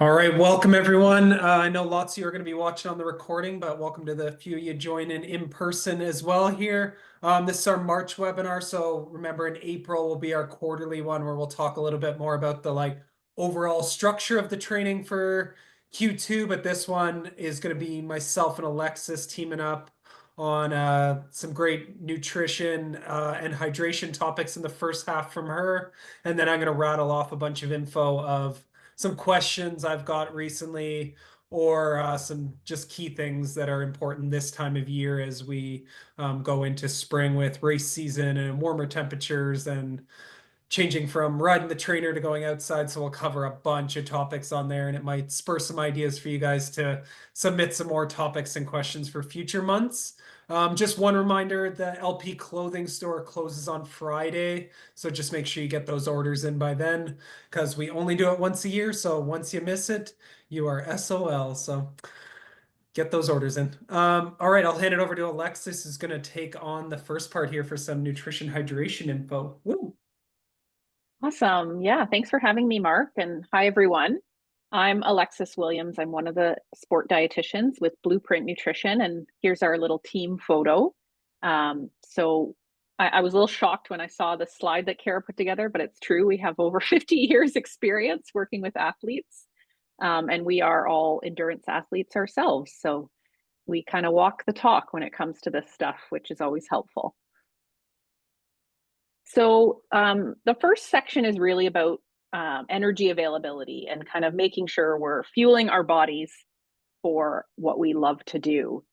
All right, welcome everyone. I know lots of you are going to be watching on the recording, but welcome to the few of you joining in person as well here. This is our March webinar, so remember in April will be our quarterly one where we'll talk a little bit more about the overall structure of the training for Q2, but this one is going to be myself and Alexis teaming up on some great nutrition and hydration topics in the first half from her, and then I'm going to rattle off a bunch of info of some questions I've got recently, or some just key things that are important this time of year as we go into spring with race season and warmer temperatures and changing from riding the trainer to going outside. So we'll cover a bunch of topics on there, and it might spur some ideas for you guys to submit some more topics and questions for future months. Just one reminder, the LP clothing store closes on Friday. So just make sure you get those orders in by then because we only do it once a year. So once you miss it, you are SOL. So get those orders in. All right, I'll hand it over to Alexis, who's going to take on the first part here for some nutrition hydration info. Woo. Awesome. Yeah, thanks for having me, Mark. And hi, everyone. I'm Alexis Williams. I'm one of the sport dietitians with Blueprint Nutrition. And here's our little team photo. So I was a little shocked when I saw the slide that Kara put together, but it's true. We have over 50 years experience working with athletes. And we are all endurance athletes ourselves. So we kind of walk the talk when it comes to this stuff, which is always helpful. So the first section is really about energy availability and kind of making sure we're fueling our bodies for what we love to do.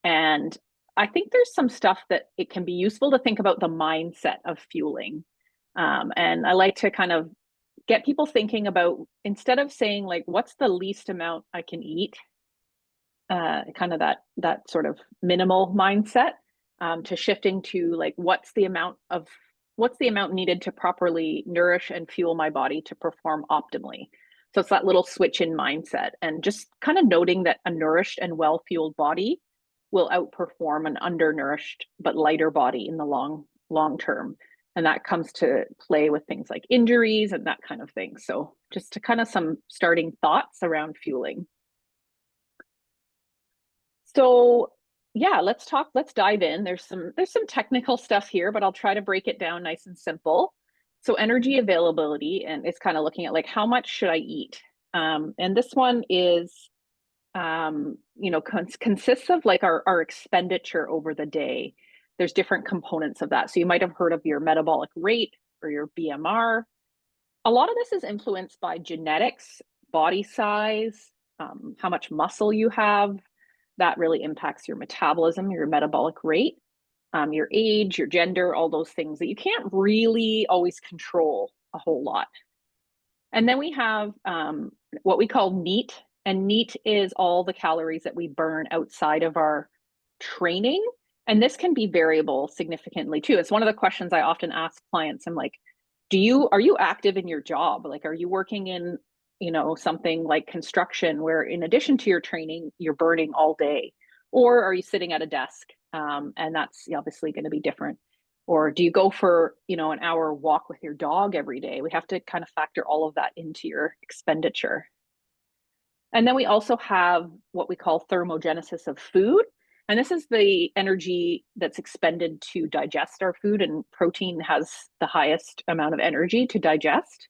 And I think there's some stuff that it can be useful to think about the mindset of fueling. And I like to kind of get people thinking about, instead of saying like, what's the least amount I can eat, kind of that sort of minimal mindset, to shifting to like, what's the amount needed to properly nourish and fuel my body to perform optimally. So it's that little switch in mindset, and just kind of noting that a nourished and well-fueled body will outperform an undernourished but lighter body in the long term. And that comes to play with things like injuries and that kind of thing. So just to kind of some starting thoughts around fueling. So yeah, let's dive in. There's some technical stuff here, but I'll try to break it down nice and simple. So energy availability, and it's kind of looking at like, how much should I eat? And this one is, consists of like our expenditure over the day. There's different components of that. So you might have heard of your metabolic rate or your BMR. A lot of this is influenced by genetics, body size, how much muscle you have. That really impacts your metabolism, your metabolic rate, your age, your gender, all those things that you can't really always control a whole lot. And then we have what we call NEAT, and NEAT is all the calories that we burn outside of our training. And this can be variable significantly too. It's one of the questions I often ask clients. I'm like, are you active in your job? Like, are you working in, something like construction where in addition to your training, you're burning all day? Or are you sitting at a desk? And that's obviously going to be different. Or do you go for, an hour walk with your dog every day? We have to kind of factor all of that into your expenditure. And then we also have what we call thermogenesis of food. And this is the energy that's expended to digest our food, and protein has the highest amount of energy to digest.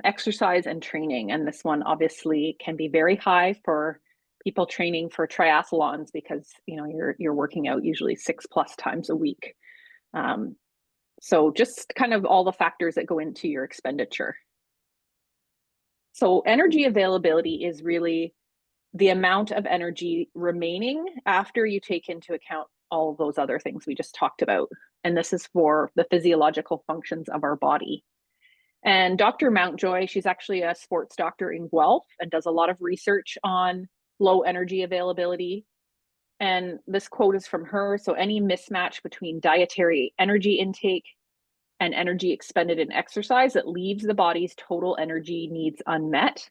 Exercise and training. And this one obviously can be very high for people training for triathlons because, you're working out usually 6+ times a week. So just kind of all the factors that go into your expenditure. So energy availability is really the amount of energy remaining after you take into account all of those other things we just talked about. And this is for the physiological functions of our body. And Dr. Mountjoy, she's actually a sports doctor in Guelph and does a lot of research on low energy availability. And this quote is from her. So any mismatch between dietary energy intake and energy expended in exercise that leaves the body's total energy needs unmet.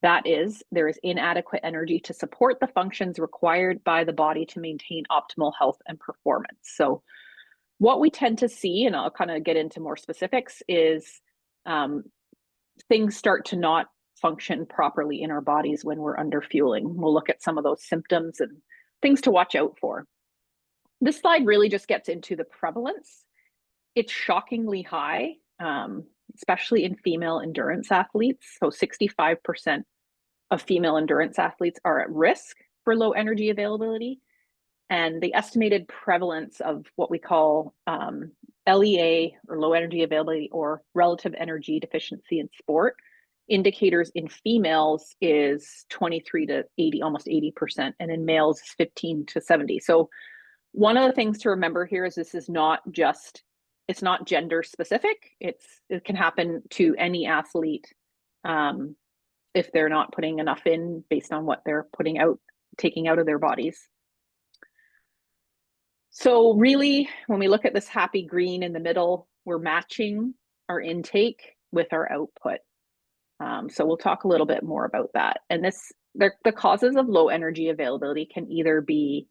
That is, there is inadequate energy to support the functions required by the body to maintain optimal health and performance. So what we tend to see, and I'll kind of get into more specifics, is things start to not function properly in our bodies when we're under fueling. We'll look at some of those symptoms and things to watch out for. This slide really just gets into the prevalence. It's shockingly high, especially in female endurance athletes. So 65% of female endurance athletes are at risk for low energy availability. And the estimated prevalence of what we call LEA, or low energy availability, or relative energy deficiency in sport indicators in females is 23 to 80, almost 80%, and in males is 15 to 70. So one of the things to remember here is this is not just, it's not gender specific. It can happen to any athlete if they're not putting enough in based on what they're putting out, taking out of their bodies. So really, when we look at this happy green in the middle, we're matching our intake with our output. So we'll talk a little bit more about that. And the causes of low energy availability can either be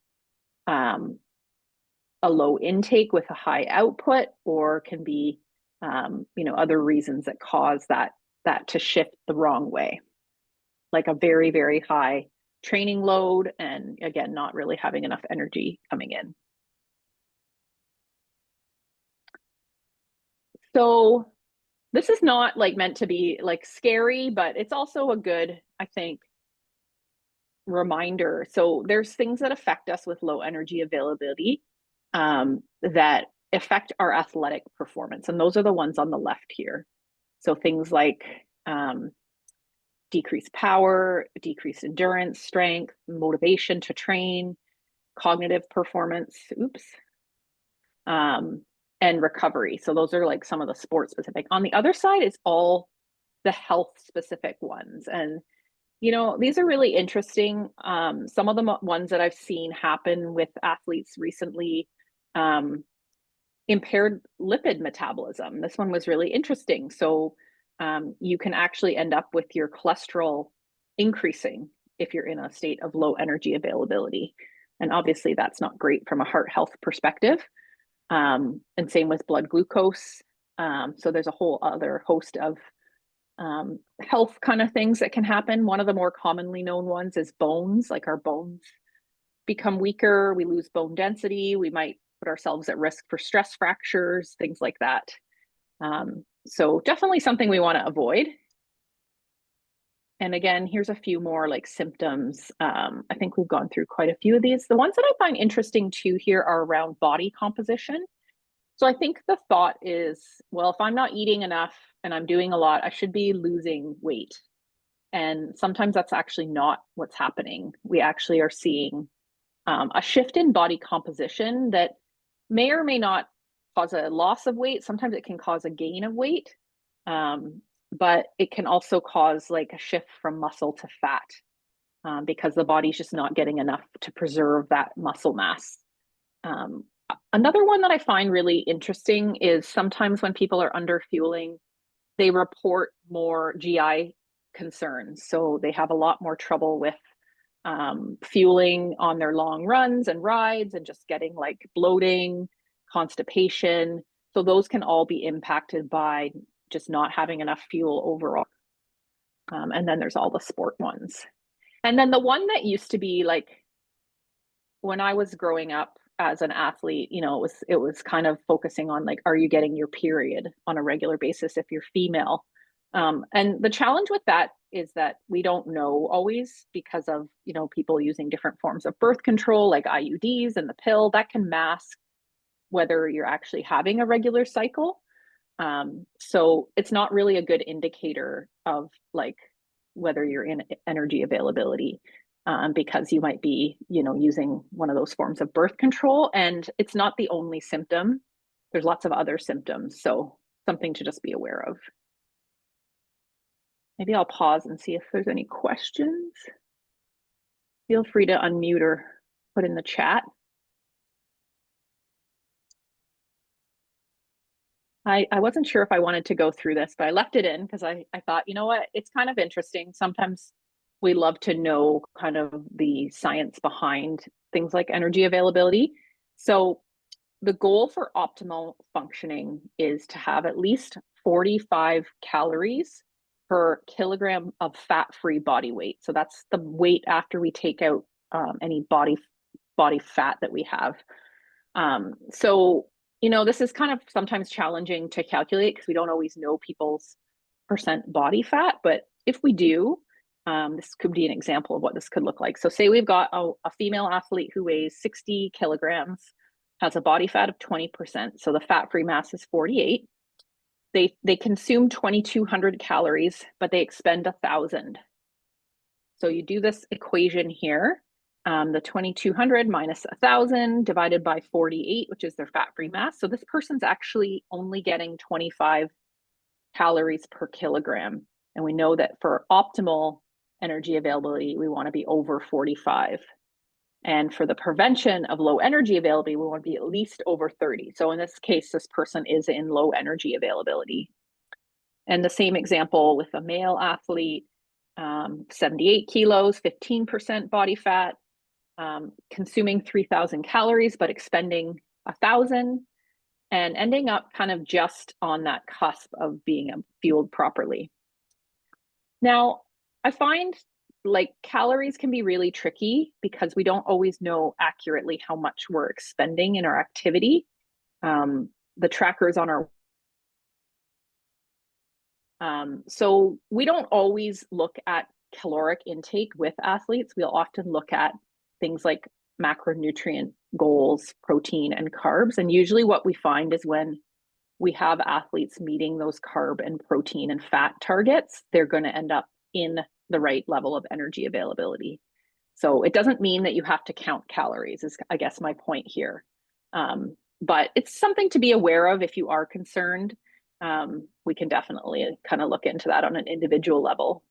a low intake with a high output, or can be other reasons that cause that to shift the wrong way, like a very, very high training load, and again, not really having enough energy coming in. So this is not like meant to be like scary, but it's also a good, I think, reminder. So there's things that affect us with low energy availability that affect our athletic performance. And those are the ones on the left here. So things like decreased power, decreased endurance, strength, motivation to train, cognitive performance, and recovery. So those are like some of the sport specific. On the other side is all the health specific ones. And, these are really interesting. Some of the ones that I've seen happen with athletes recently, impaired lipid metabolism. This one was really interesting. So you can actually end up with your cholesterol increasing if you're in a state of low energy availability. And obviously that's not great from a heart health perspective. And same with blood glucose. So there's a whole other host of health kind of things that can happen. One of the more commonly known ones is bones, like our bones become weaker, we lose bone density, we might put ourselves at risk for stress fractures, things like that. So definitely something we want to avoid. And again, here's a few more like symptoms. I think we've gone through quite a few of these. The ones that I find interesting too here are around body composition. So I think the thought is, well, if I'm not eating enough and I'm doing a lot, I should be losing weight. And sometimes that's actually not what's happening. We actually are seeing a shift in body composition that may or may not cause a loss of weight. Sometimes it can cause a gain of weight, but it can also cause like a shift from muscle to fat because the body's just not getting enough to preserve that muscle mass. Another one that I find really interesting is sometimes when people are under fueling, they report more GI concerns. So they have a lot more trouble with fueling on their long runs and rides, and just getting like bloating, constipation. So those can all be impacted by just not having enough fuel overall. And then there's all the sport ones. And then the one that used to be like, when I was growing up as an athlete, it was kind of focusing on like, are you getting your period on a regular basis if you're female? And the challenge with that is that we don't know always, because of, people using different forms of birth control, like IUDs and the pill, that can mask whether you're actually having a regular cycle. So it's not really a good indicator of like whether you're in energy availability, because you might be, using one of those forms of birth control, and it's not the only symptom. There's lots of other symptoms. So something to just be aware of. Maybe I'll pause and see if there's any questions. Feel free to unmute or put in the chat. I wasn't sure if I wanted to go through this, but I left it in because I thought, what, it's kind of interesting. Sometimes we love to know kind of the science behind things like energy availability. So the goal for optimal functioning is to have at least 45 calories per kilogram of fat-free body weight. So that's the weight after we take out any body fat that we have. So, this is kind of sometimes challenging to calculate because we don't always know people's percent body fat. But if we do, this could be an example of what this could look like. So say we've got a female athlete who weighs 60 kilograms, has a body fat of 20%. So the fat-free mass is 48. They consume 2,200 calories, but they expend 1,000. So you do this equation here, the 2,200 minus 1,000 divided by 48, which is their fat-free mass. So this person's actually only getting 25 calories per kilogram. And we know that for optimal energy availability, we want to be over 45. And for the prevention of low energy availability, we want to be at least over 30. So in this case, this person is in low energy availability. And the same example with a male athlete, 78 kilos, 15% body fat, consuming 3,000 calories, but expending 1,000, and ending up kind of just on that cusp of being fueled properly. Now, I find like calories can be really tricky because we don't always know accurately how much we're expending in our activity. The trackers on our so we don't always look at caloric intake with athletes. We'll often look at things like macronutrient goals, protein, and carbs. And usually what we find is when we have athletes meeting those carb and protein and fat targets, they're going to end up in the right level of energy availability. So it doesn't mean that you have to count calories, is I guess my point here. But it's something to be aware of if you are concerned. We can definitely kind of look into that on an individual level.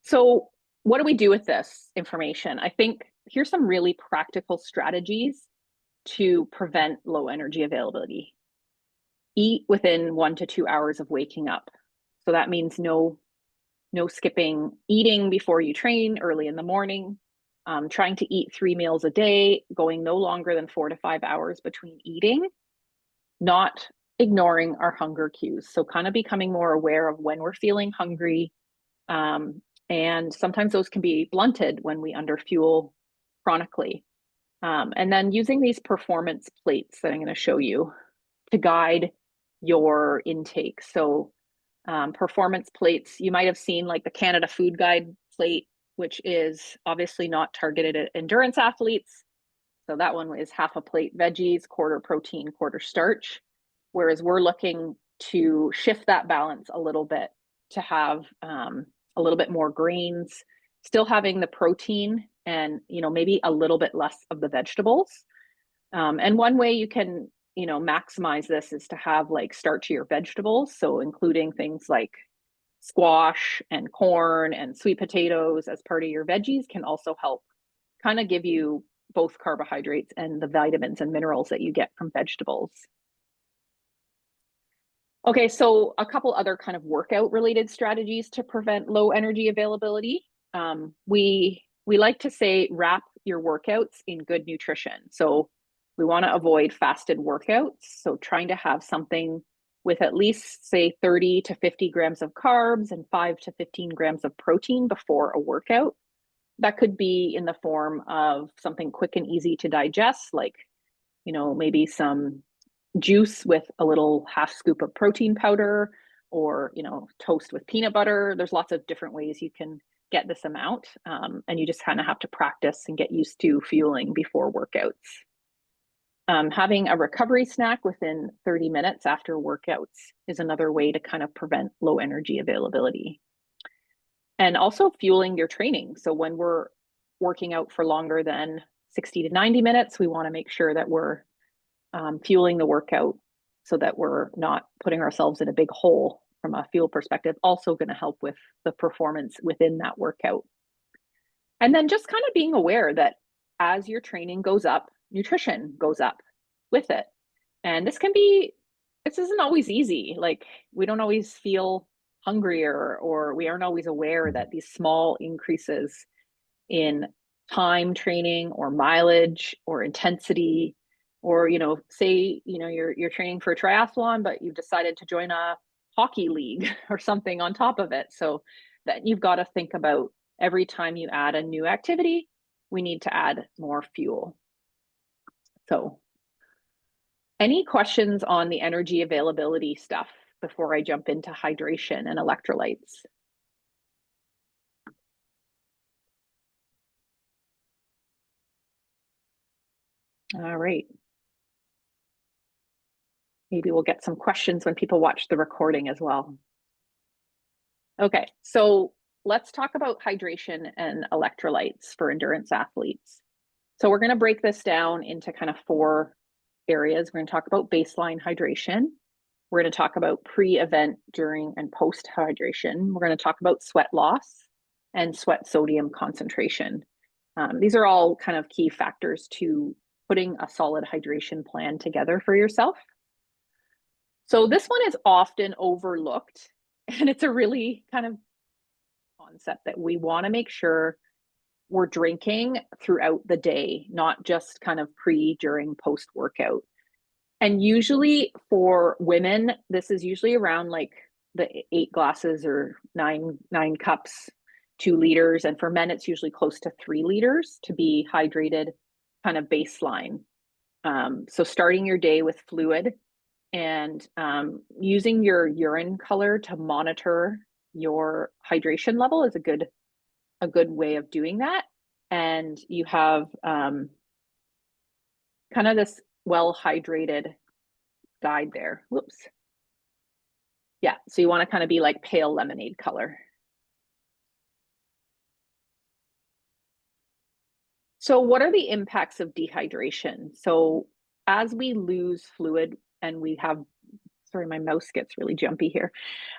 So what do we do with this information? I think here's some really practical strategies to prevent low energy availability. Eat within 1 to 2 hours of waking up. So that means no skipping eating before you train early in the morning. Trying to eat 3 meals a day, going no longer than 4 to 5 hours between eating. Not ignoring our hunger cues. So kind of becoming more aware of when we're feeling hungry. And sometimes those can be blunted when we underfuel chronically. And then using these performance plates that I'm going to show you to guide your intake. So performance plates, you might have seen like the Canada Food Guide plate, which is obviously not targeted at endurance athletes. So that one is half a plate veggies, quarter protein, quarter starch. Whereas we're looking to shift that balance a little bit to have a little bit more grains, still having the protein and, maybe a little bit less of the vegetables. And one way you can, maximize this is to have like starchier vegetables. So including things like squash and corn and sweet potatoes as part of your veggies can also help kind of give you both carbohydrates and the vitamins and minerals that you get from vegetables. Okay, so a couple other kind of workout related strategies to prevent low energy availability. We like to say wrap your workouts in good nutrition. So we want to avoid fasted workouts. So trying to have something with at least say 30 to 50 grams of carbs and 5 to 15 grams of protein before a workout. That could be in the form of something quick and easy to digest, like, maybe some juice with a little half scoop of protein powder, or, toast with peanut butter. There's lots of different ways you can get this amount. And you just kind of have to practice and get used to fueling before workouts. Having a recovery snack within 30 minutes after workouts is another way to kind of prevent low energy availability. And also fueling your training. So when we're working out for longer than 60 to 90 minutes, we want to make sure that we're fueling the workout so that we're not putting ourselves in a big hole from a fuel perspective. Also going to help with the performance within that workout. And then just kind of being aware that as your training goes up, nutrition goes up with it. And this isn't always easy. Like we don't always feel hungrier, or we aren't always aware that these small increases in time training or mileage or intensity, or say you're training for a triathlon, but you've decided to join a hockey league or something on top of it. So that you've got to think about every time you add a new activity, we need to add more fuel. So any questions on the energy availability stuff before I jump into hydration and electrolytes? All right. Maybe we'll get some questions when people watch the recording as well. Okay, so let's talk about hydration and electrolytes for endurance athletes. So we're going to break this down into kind of 4 areas. We're going to talk about baseline hydration. We're going to talk about pre-event, during, and post hydration. We're going to talk about sweat loss and sweat sodium concentration. These are all kind of key factors to putting a solid hydration plan together for yourself. So this one is often overlooked, and it's a really kind of concept that we want to make sure we're drinking throughout the day, not just kind of pre, during, post workout. And usually for women, this is usually around like the 8 glasses or nine cups, 2 liters. And for men, it's usually close to 3 liters to be hydrated, kind of baseline. So starting your day with fluid and using your urine color to monitor your hydration level is a good way of doing that. And you have kind of this well hydrated guide there. Whoops. Yeah, so you want to kind of be like pale lemonade color. So what are the impacts of dehydration? So as we lose fluid and we have, sorry, my mouse gets really jumpy here.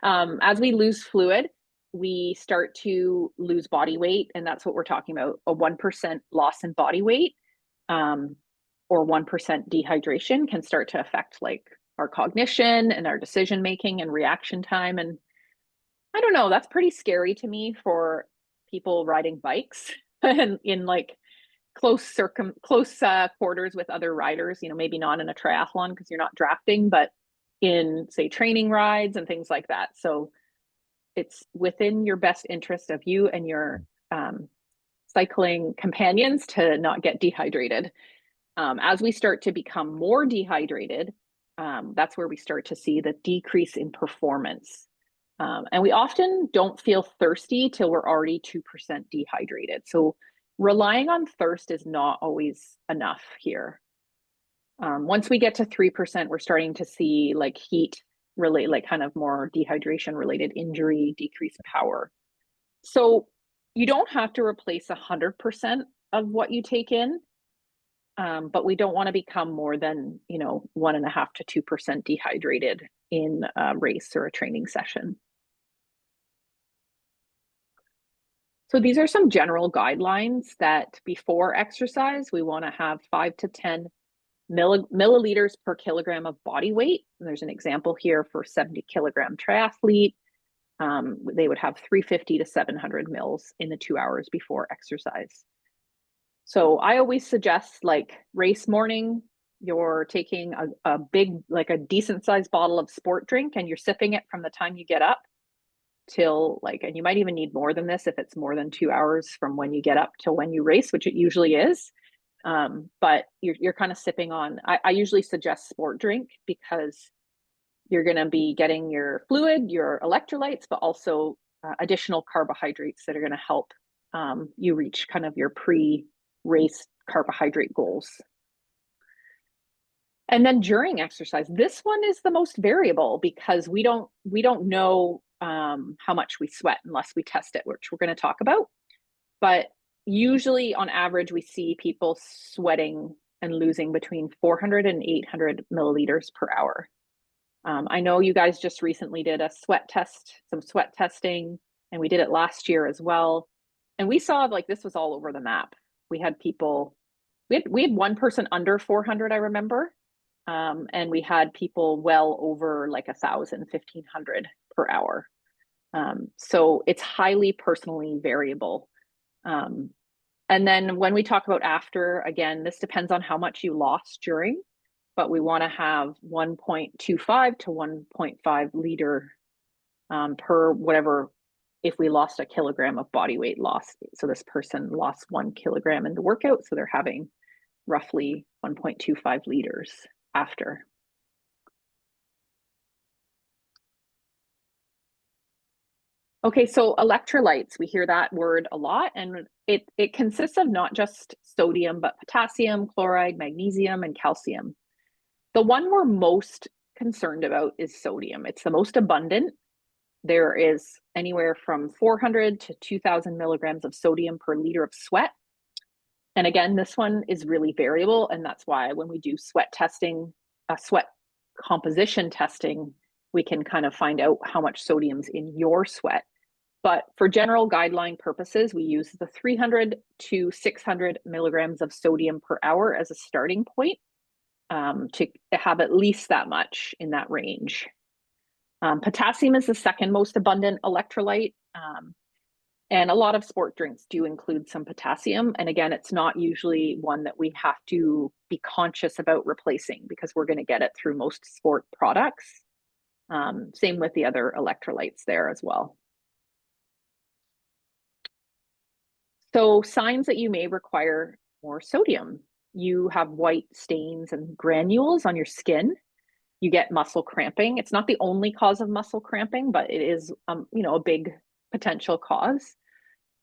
As we lose fluid, we start to lose body weight, and that's what we're talking about, a 1% loss in body weight, or 1% dehydration can start to affect like our cognition and our decision making and reaction time. And I don't know, that's pretty scary to me for people riding bikes and in like close quarters with other riders, you know, maybe not in a triathlon because you're not drafting, but in say training rides and things like that. So it's within your best interest of you and your cycling companions to not get dehydrated. As we start to become more dehydrated, that's where we start to see the decrease in performance. And we often don't feel thirsty till we're already 2% dehydrated. So relying on thirst is not always enough here. Once we get to 3%, we're starting to see like heat relate, like kind of more dehydration related injury, decreased power. So you don't have to replace 100% of what you take in, but we don't want to become more than, you know, 1.5 to 2% dehydrated in a race or a training session. So these are some general guidelines that before exercise, we want to have 5 to 10 milliliters per kilogram of body weight. And there's an example here for 70 kilogram triathlete. They would have 350 to 700 mils in the 2 hours before exercise. So I always suggest like race morning, you're taking a big, like a decent sized bottle of sport drink and you're sipping it from the time you get up till like, and you might even need more than this if it's more than 2 hours from when you get up to when you race, which it usually is. But you're kind of sipping on, I usually suggest sport drink because you're going to be getting your fluid, your electrolytes, but also additional carbohydrates that are going to help you reach kind of your pre-race carbohydrate goals. And then during exercise, this one is the most variable because we don't know how much we sweat unless we test it, which we're going to talk about. But usually on average, we see people sweating and losing between 400 and 800 milliliters per hour. I know you guys just recently did a sweat test, some sweat testing, and we did it last year as well. And we saw like this was all over the map. We had people, we had one person under 400, I remember. And we had people well over like 1,000, 1,500 per hour. So it's highly personally variable. And then when we talk about after, again, this depends on how much you lost during, but we want to have 1.25 to 1.5 liter per whatever, if we lost a kilogram of body weight loss. So this person lost 1 kilogram in the workout, so they're having roughly 1.25 liters after. Okay, so electrolytes, we hear that word a lot, and it consists of not just sodium, but potassium, chloride, magnesium, and calcium. The one we're most concerned about is sodium. It's the most abundant. There is anywhere from 400 to 2,000 milligrams of sodium per liter of sweat. And again, this one is really variable, and that's why when we do sweat testing, sweat composition testing, we can kind of find out how much sodium's in your sweat. But for general guideline purposes, we use the 300 to 600 milligrams of sodium per hour as a starting point, to have at least that much in that range. Potassium is the second most abundant electrolyte, and a lot of sport drinks do include some potassium. And again, it's not usually one that we have to be conscious about replacing because we're going to get it through most sport products. Same with the other electrolytes there as well. So signs that you may require more sodium. You have white stains and granules on your skin. You get muscle cramping. It's not the only cause of muscle cramping, but it is, a big potential cause.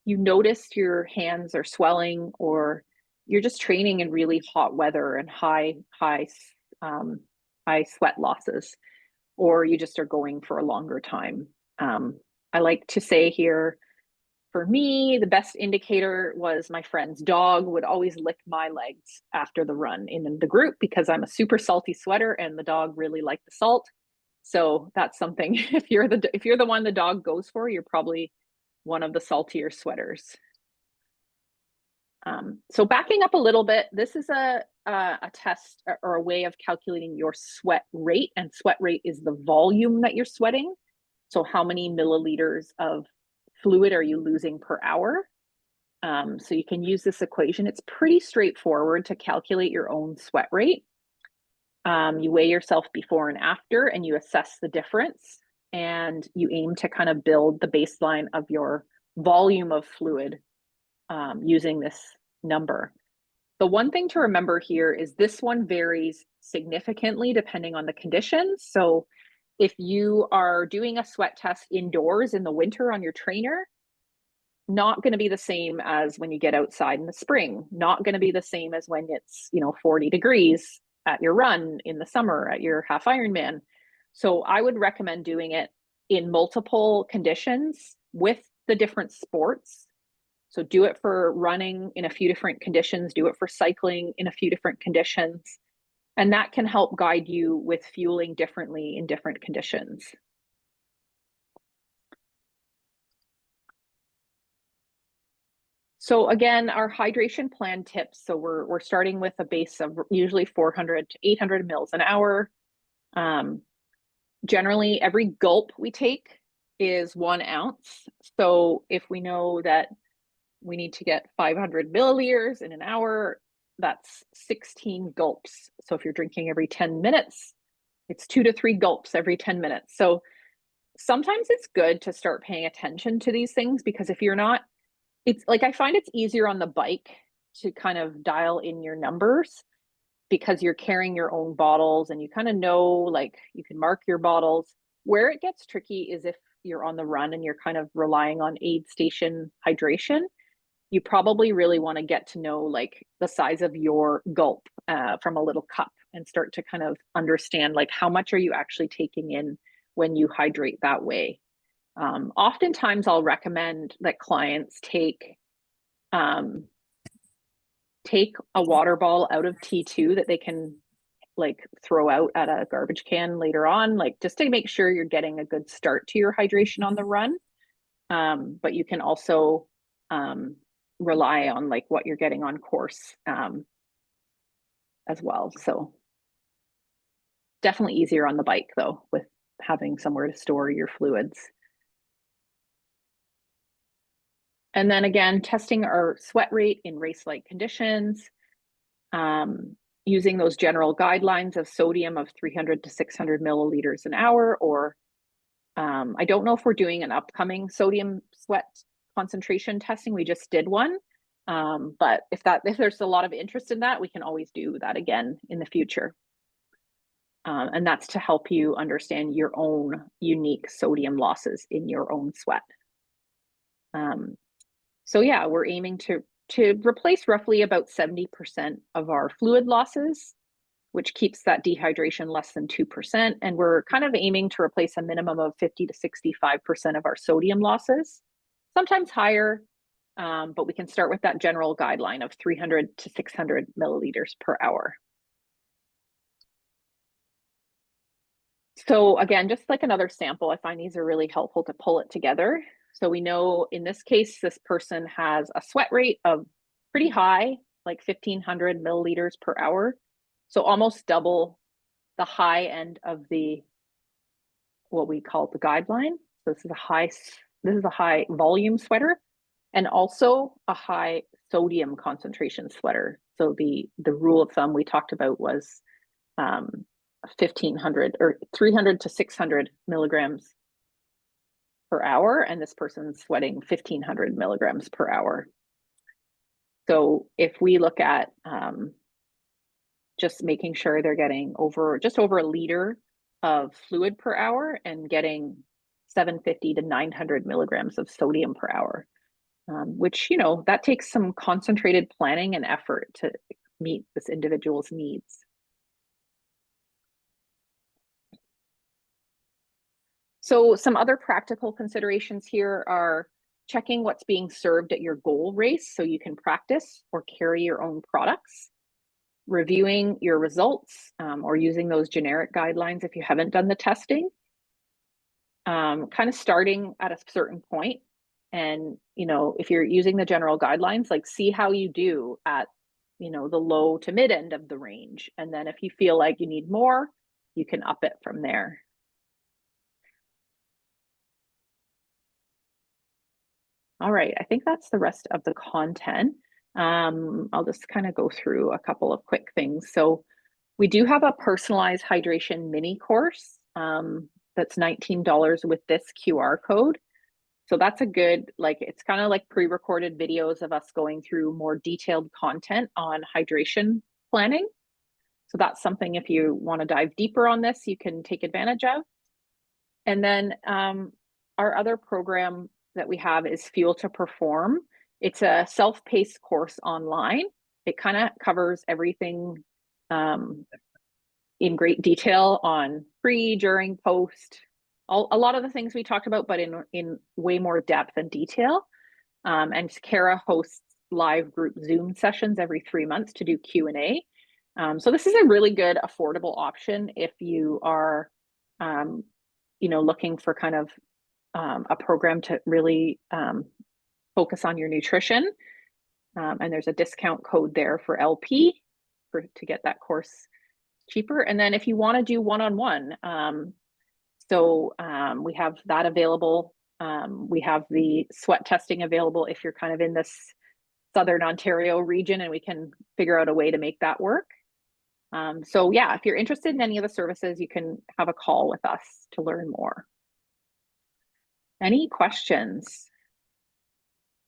You notice your hands are swelling, or you're just training in really hot weather and high sweat losses, or you just are going for a longer time. I like to say here, for me, the best indicator was my friend's dog would always lick my legs after the run in the group because I'm a super salty sweater and the dog really liked the salt. So that's something, if you're the one the dog goes for, you're probably one of the saltier sweaters. So backing up a little bit, this is a test or a way of calculating your sweat rate, and sweat rate is the volume that you're sweating. So how many milliliters of fluid are you losing per hour? So you can use this equation. It's pretty straightforward to calculate your own sweat rate. You weigh yourself before and after, and you assess the difference, and you aim to kind of build the baseline of your volume of fluid using this number. The one thing to remember here is this one varies significantly depending on the conditions. So if you are doing a sweat test indoors in the winter on your trainer, not going to be the same as when you get outside in the spring, not going to be the same as when it's 40 degrees at your run in the summer at your half Ironman. So I would recommend doing it in multiple conditions with the different sports. So do it for running in a few different conditions, do it for cycling in a few different conditions, and that can help guide you with fueling differently in different conditions. So again, our hydration plan tips. So we're starting with a base of usually 400 to 800 mils an hour. Generally, every gulp we take is 1 ounce. So if we know that we need to get 500 milliliters in an hour, that's 16 gulps. So if you're drinking every 10 minutes, it's 2 to 3 gulps every 10 minutes. So sometimes it's good to start paying attention to these things, because if you're not, it's like, I find it's easier on the bike to kind of dial in your numbers because you're carrying your own bottles and you kind of know, like, you can mark your bottles. Where it gets tricky is if you're on the run and you're kind of relying on aid station hydration. You probably really want to get to know like the size of your gulp from a little cup and start to kind of understand like how much are you actually taking in when you hydrate that way. Oftentimes I'll recommend that clients take a water bottle out of T2 that they can like throw out at a garbage can later on, like just to make sure you're getting a good start to your hydration on the run. But you can also rely on like what you're getting on course as well. So definitely easier on the bike though, with having somewhere to store your fluids. And then again, testing our sweat rate in race-like conditions, using those general guidelines of sodium of 300 to 600 milliliters an hour, or I don't know if we're doing an upcoming sodium sweat concentration testing. We just did one. But if there's a lot of interest in that, we can always do that again in the future. And that's to help you understand your own unique sodium losses in your own sweat. So yeah, we're aiming to replace roughly about 70% of our fluid losses, which keeps that dehydration less than 2%. And we're kind of aiming to replace a minimum of 50 to 65% of our sodium losses, sometimes higher, but we can start with that general guideline of 300 to 600 milliliters per hour. So again, just like another sample, I find these are really helpful to pull it together. So we know in this case, this person has a sweat rate of pretty high, like 1500 milliliters per hour. So almost double the high end of the, what we call the guideline. So this is a high volume sweater and also a high sodium concentration sweater. So the rule of thumb we talked about was 1500 or 300 to 600 milligrams per hour, and this person's sweating 1500 milligrams per hour. So if we look at just making sure they're getting just over a liter of fluid per hour and getting 750 to 900 milligrams of sodium per hour, which, you know, that takes some concentrated planning and effort to meet this individual's needs. So some other practical considerations here are checking what's being served at your goal race so you can practice or carry your own products, reviewing your results or using those generic guidelines if you haven't done the testing, kind of starting at a certain point. And, you know, if you're using the general guidelines, like see how you do at, you know, the low to mid end of the range. And then if you feel like you need more, you can up it from there. All right, I think that's the rest of the content. I'll just kind of go through a couple of quick things. So we do have a personalized hydration mini course that's $19 with this QR code. So that's a good, like, it's kind of like pre-recorded videos of us going through more detailed content on hydration planning. So that's something if you want to dive deeper on this, you can take advantage of. And then our other program that we have is Fuel to Perform. It's a self-paced course online. It kind of covers everything in great detail on pre, during, post, a lot of the things we talked about, but in way more depth and detail. And Kara hosts live group Zoom sessions every 3 months to do Q&A. So this is a really good, affordable option if you are, you know, looking for kind of a program to really focus on your nutrition. And there's a discount code there for LP to get that course cheaper. And then if you want to do one-on-one, we have that available. We have the sweat testing available if you're kind of in this Southern Ontario region, and we can figure out a way to make that work. So yeah, if you're interested in any of the services, you can have a call with us to learn more. Any questions?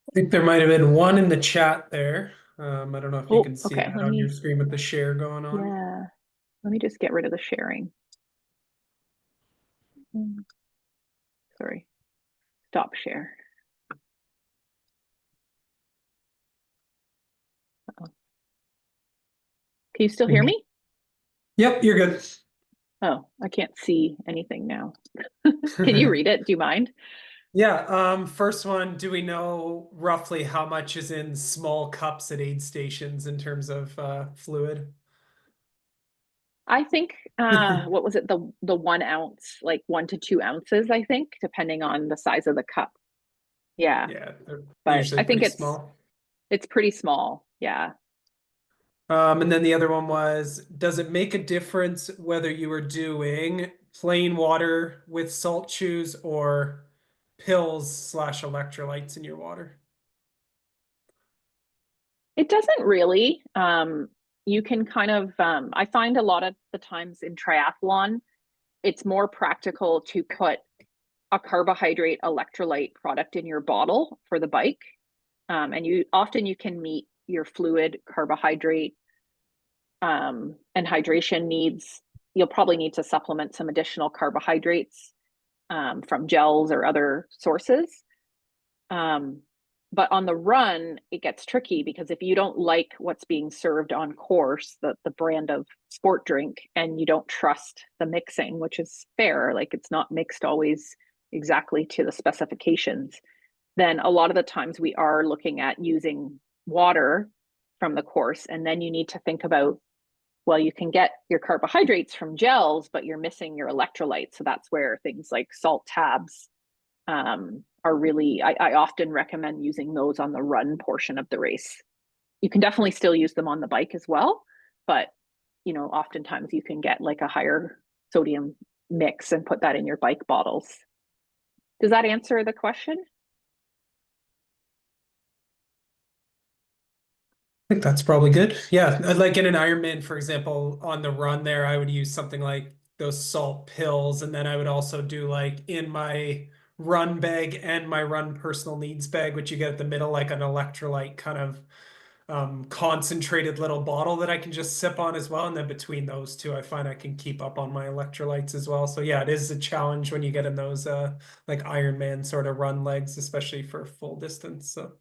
I think there might have been one in the chat there. I don't know if you can see Okay. that on your screen with the share going on. Yeah, let me just get rid of the sharing. Sorry, stop share. Uh-oh. Can you still hear me? Yep, you're good. Oh, I can't see anything now. Can you read it? Do you mind? Yeah, first one, do we know roughly how much is in small cups at aid stations in terms of fluid? I think what was it, the 1 ounce, like 1 to 2 ounces, I think, depending on the size of the cup. Yeah, Yeah, they're but usually I think pretty small. it's pretty small. Yeah. And then the other one was, does it make a difference whether you were doing plain water with salt chews or pills slash electrolytes in your water? It doesn't really. You can kind of, I find a lot of the times in triathlon, it's more practical to put a carbohydrate electrolyte product in your bottle for the bike. And you can meet your fluid, carbohydrate, and hydration needs. You'll probably need to supplement some additional carbohydrates from gels or other sources. Um, but on the run, it gets tricky because if you don't like what's being served on course, the brand of sport drink, and you don't trust the mixing, which is fair, like it's not mixed always exactly to the specifications, then a lot of the times we are looking at using water from the course. And then you need to think about, well, you can get your carbohydrates from gels, but you're missing your electrolytes. So that's where things like salt tabs are really, I often recommend using those on the run portion of the race. You can definitely still use them on the bike as well, but oftentimes you can get like a higher sodium mix and put that in your bike bottles. Does that answer the question? I think that's probably good. Yeah, like in an Ironman, for example, on the run there, I would use something like those salt pills, and then I would also do like in my run bag and my run personal needs bag, which you get at the middle, like an electrolyte kind of concentrated little bottle that I can just sip on as well. And then between those two, I find I can keep up on my electrolytes as well. So yeah, it is a challenge when you get in those like Ironman sort of run legs, especially for full distance. So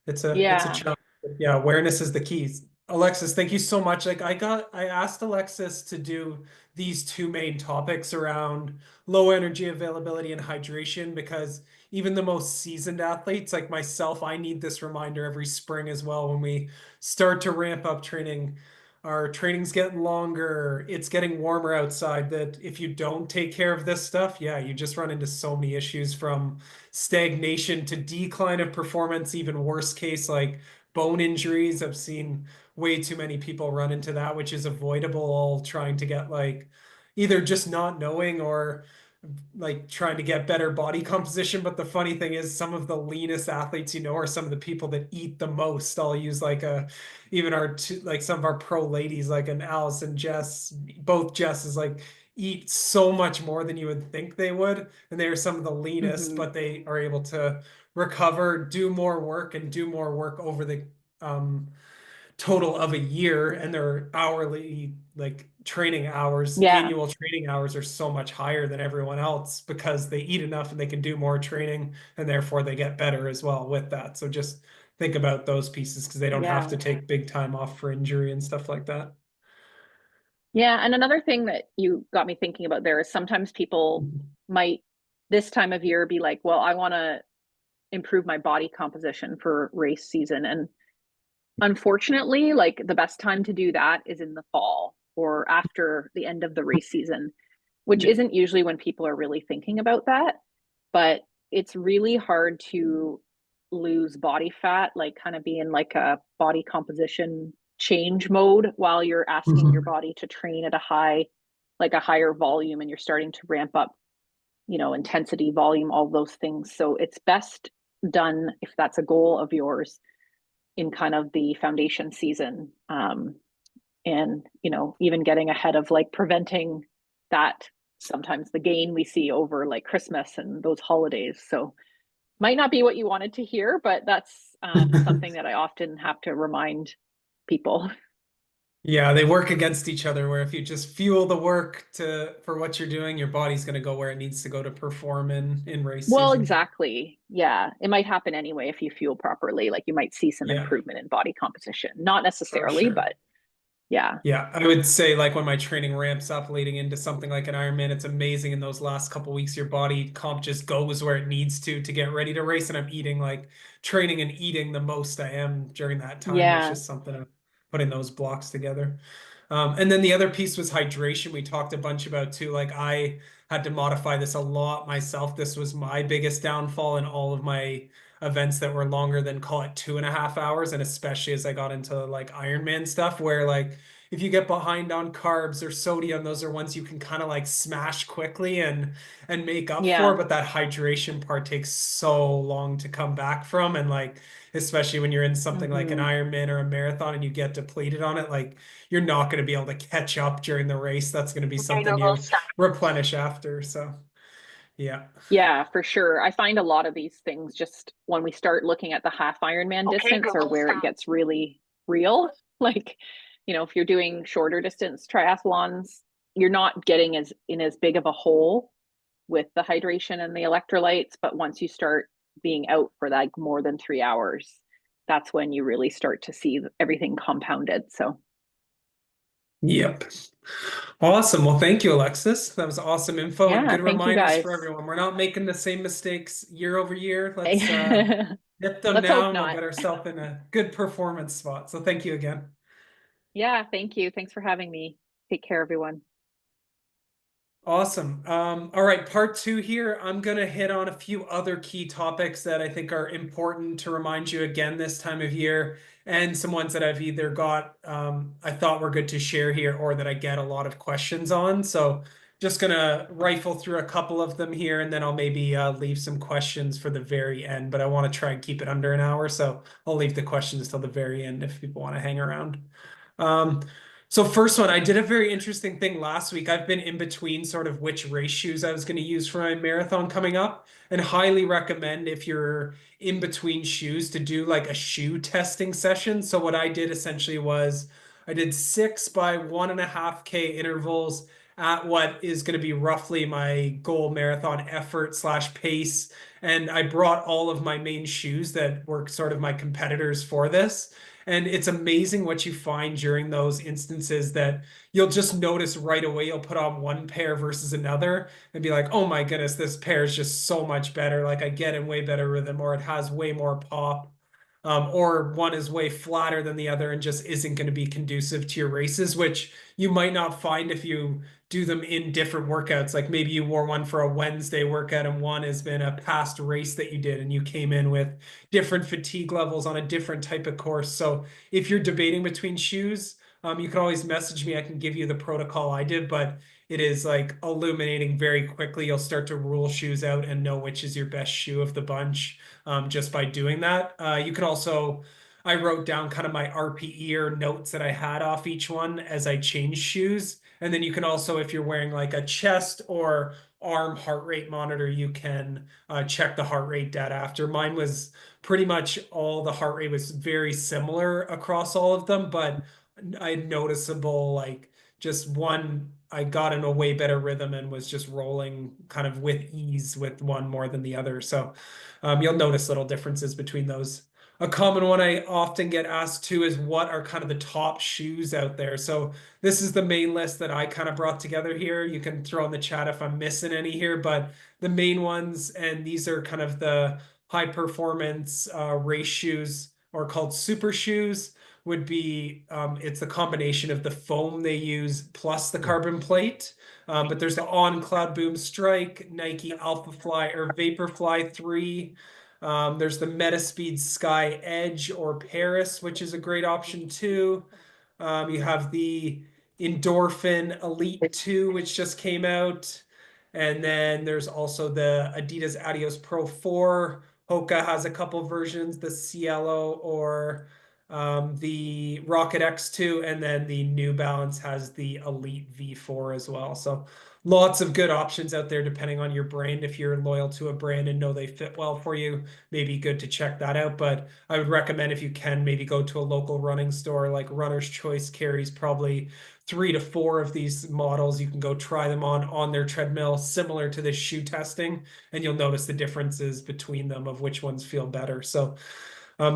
it's a Yeah. challenge. Yeah, awareness is the key. Alexis, thank you so much. Like I asked Alexis to do these two main topics around low energy availability and hydration because even the most seasoned athletes like myself, I need this reminder every spring as well when we start to ramp up training. Our training's getting longer, it's getting warmer outside, that if you don't take care of this stuff, yeah, you just run into so many issues from stagnation to decline of performance, even worst case, like bone injuries. I've seen way too many people run into that, which is avoidable, all trying to get like either just not knowing or like trying to get better body composition. But the funny thing is some of the leanest athletes are some of the people that eat the most. I'll use like even like some of our pro ladies like an Alice and Jess, both Jesses like eat so much more than you would think they would, and they are some of the leanest, Mm-hmm. but they are able to recover, do more work, and do more work over the total of a year, and their hourly like training hours, Yeah. annual training hours are so much higher than everyone else because they eat enough and they can do more training, and therefore they get better as well with that. So just think about those pieces because they don't have Yeah. to take big time off for injury and stuff like that. Yeah. And another thing that you got me thinking about there is sometimes people might this time of year be like, well, I want to improve my body composition for race season. And unfortunately, like the best time to do that is in the fall or after the end of the race season, which Yeah. isn't usually when people are really thinking about that. But it's really hard to lose body fat, like kind of be in like a body composition change mode while you're asking your Mhm. body to train at like a higher volume, and you're starting to ramp up, intensity, volume, all those things. So it's best done if that's a goal of yours in kind of the foundation season. And, even getting ahead of like preventing that sometimes the gain we see over like Christmas and those holidays. So might not be what you wanted to hear, but that's something that I often have to remind people. Yeah, they work against each other where if you just fuel the work to for what you're doing, your body's going to go where it needs to go to perform in race Well, season. exactly. Yeah. It might happen anyway if you fuel properly. Like you might see some Yeah, improvement in body composition. Not for necessarily, sure. but yeah. Yeah, I would say like when my training ramps up leading into something like an Ironman, it's amazing in those last couple weeks your body comp just goes where it needs to get ready to race. And I'm eating like training and eating the most I am during that time. It's Yeah. just something of putting those blocks together. And then the other piece was hydration. We talked a bunch about too. Like I had to modify this a lot myself. This was my biggest downfall in all of my events that were longer than call it 2.5 hours. And especially as I got into like Ironman stuff, where like if you get behind on carbs or sodium, those are ones you can kind of like smash quickly and make up for. Yeah. But that hydration part takes so long to come back from. And like especially when you're in something like an Hmm. Ironman or a marathon and you get depleted on it, like you're not going to be able to catch up during the race. That's going to be something you replenish after. So Yeah. Yeah, for sure. I find a lot of these things just when we start looking at the half Ironman Okay, distance or Google, where it stop. gets really real. Like, if you're doing shorter distance triathlons, you're not getting as big of a hole with the hydration and the electrolytes. But once you start being out for like more than 3 hours, that's when you really start to see everything compounded. So, Yep. Awesome. Well, thank you, Alexis. That was awesome info and yeah, good thank you reminders for guys. everyone. We're not making the same mistakes year over year. Let's Let's nip them now hope and we'll not. get ourselves in a good performance spot. So thank you again. Yeah, thank you. Thanks for having me. Take care, everyone. Awesome. All right, part two here. I'm going to hit on a few other key topics that I think are important to remind you again this time of year, and some ones that I've either got, I thought were good to share here, or that I get a lot of questions on. So just going to rifle through a couple of them here, and then I'll maybe leave some questions for the very end. But I want to try and keep it under an hour, so I'll leave the questions till the very end if people want to hang around. Um, so first one, I did a very interesting thing last week. I've been in between sort of which race shoes I was going to use for my marathon coming up, and highly recommend if you're in between shoes to do like a shoe testing session. So what I did essentially was I did 6 by 1.5K intervals at what is going to be roughly my goal marathon effort slash pace. And I brought all of my main shoes that were sort of my competitors for this. And it's amazing what you find during those instances that you'll just notice right away. You'll put on one pair versus another and be like, oh my goodness, this pair is just so much better. Like I get in way better rhythm, or it has way more pop. Or one is way flatter than the other and just isn't going to be conducive to your races, which you might not find if you do them in different workouts. Like maybe you wore one for a Wednesday workout and one has been a past race that you did and you came in with different fatigue levels on a different type of course. So if you're debating between shoes, you can always message me. I can give you the protocol I did, but it is like illuminating very quickly. You'll start to rule shoes out and know which is your best shoe of the bunch, just by doing that. You can also, I wrote down kind of my RPE or notes that I had off each one as I changed shoes. And then you can also, if you're wearing like a chest or arm heart rate monitor, you can check the heart rate data after. Mine was pretty much all the heart rate was very similar across all of them, but I had noticeable like just one, I got in a way better rhythm and was just rolling kind of with ease with one more than the other. So you'll notice little differences between those. A common one I often get asked too is what are kind of the top shoes out there? So this is the main list that I kind of brought together here. You can throw in the chat if I'm missing any here, but the main ones, and these are kind of the high performance race shoes, or called super shoes, would be it's the combination of the foam they use plus the carbon plate. But there's the On Cloud Boom Strike, Nike Alpha Fly or Vaporfly 3. There's the Metaspeed Sky Edge or Paris, which is a great option too. You have the Endorphin Elite 2, which just came out. And then there's also the Adidas Adios Pro 4. Hoka has a couple versions, the Cielo or the Rocket X2, and then the New Balance has the Elite V4 as well. So lots of good options out there depending on your brand. If you're loyal to a brand and know they fit well for you, maybe good to check that out. But I would recommend, if you can, maybe go to a local running store. Like Runner's Choice carries probably 3 to 4 of these models. You can go try them on their treadmill, similar to this shoe testing, and you'll notice the differences between them of which ones feel better. So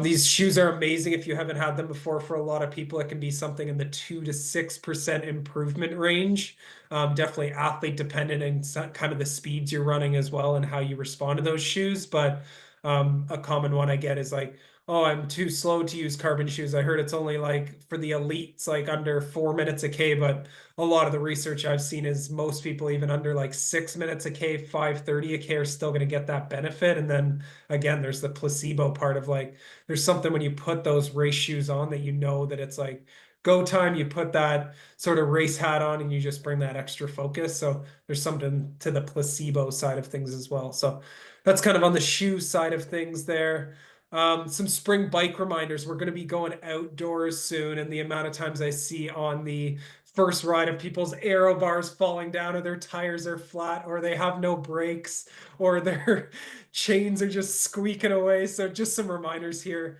these shoes are amazing if you haven't had them before. For a lot of people, it can be something in the 2 to 6% improvement range. Definitely athlete dependent and kind of the speeds you're running as well and how you respond to those shoes. But a common one I get is like, oh, I'm too slow to use carbon shoes. I heard it's only like for the elites, like under 4 minutes a K, but a lot of the research I've seen is most people even under like 6 minutes a K, 5:30 a K are still going to get that benefit. And then again, there's the placebo part of like, there's something when you put those race shoes on that you know that it's like go time, you put that sort of race hat on and you just bring that extra focus. So there's something to the placebo side of things as well. So that's kind of on the shoe side of things there. Some spring bike reminders. We're going to be going outdoors soon, and the amount of times I see on the first ride of people's aero bars falling down, or their tires are flat, or they have no brakes, or their chains are just squeaking away. So just some reminders here.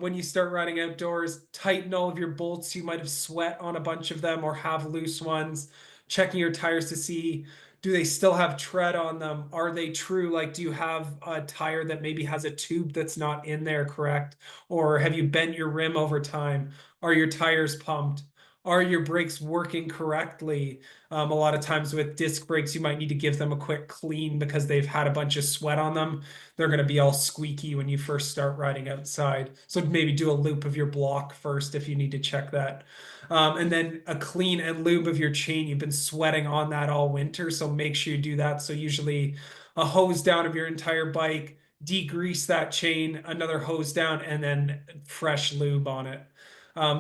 When you start riding outdoors, tighten all of your bolts. You might have sweat on a bunch of them or have loose ones. Checking your tires to see, do they still have tread on them? Are they true? Like, do you have a tire that maybe has a tube that's not in there, correct? Or have you bent your rim over time? Are your tires pumped? Are your brakes working correctly? A lot of times with disc brakes, you might need to give them a quick clean because they've had a bunch of sweat on them. They're going to be all squeaky when you first start riding outside. So maybe do a loop of your block first if you need to check that. And then a clean and lube of your chain. You've been sweating on that all winter, so make sure you do that. So usually a hose down of your entire bike, degrease that chain, another hose down, and then fresh lube on it.